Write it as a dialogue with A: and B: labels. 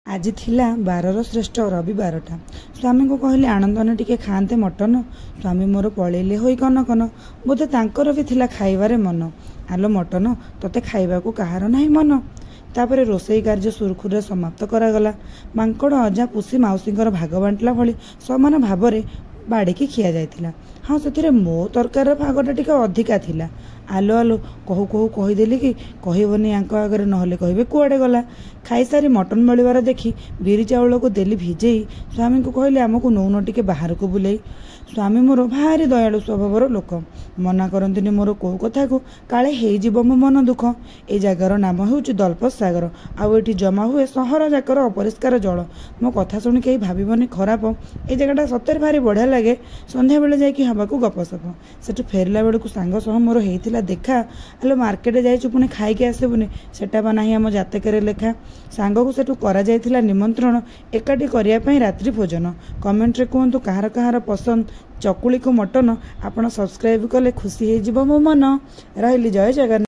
A: आज थिला बारर श्रेष्ठ रविवारटा स्वामी को कहले आनंदन टिके खाते मटन। स्वामी मोर पलैले होई कन कन बोधे तांकर भी थिला खाइबारे मन। आलो मटन तते खाइबाकू कहार नाही मन। तापरे रोसई कार्य सुरखुरे समाप्त करागला। मांकड़ अजा पुसी माउसींकर भाग बांटला भली समान भावरे बाड़ीकी खिया जाइतिला। हाँ से मो तरकार भागटा टिके अधिका थिला। आलो आलो कहू कहू कहीदेली कि कहबनी यांक आगे नहले कहे कुआडे गला। खाईसारी मटन मिलबार देखी बिरी चाउल को देली भिजेई स्वामी को कहले आमको नौन टिके बाहर को बुलाई। स्वामी मोर भारी दयालु स्वभावर लोक। मना करंतिनी मोर को कथा को काले हेई जीव मो मन दुख। ए जगार नाम होउची दलपत सागर। आउ एठी जमा हुए सहर जाकर अपरिष्कार जल। मो कथा शुणी कहीं भाबनी खराब। ए जगटा सତରେ भारी बढ़िया लगे। संध्या बेले जाइकी हवाकू गपसप। सेठु फेरला बेलू सांग सह मोर होइतिला देखा। आलो मार्केट जाइछु पुणी खाइके आसबुनी सेटा बा नाही आम जातकरे लेखा। सांग को सेठु करा जाइतिला निमंत्रण एकाठी करिया पई रात्रि भोजन। कमेंट रे कहंतु कहार कहार पसंद चकुली को मटन। आपण सब्सक्राइब कले खुशी हे जीव मो मन। रहिली जय जगन्नाथ।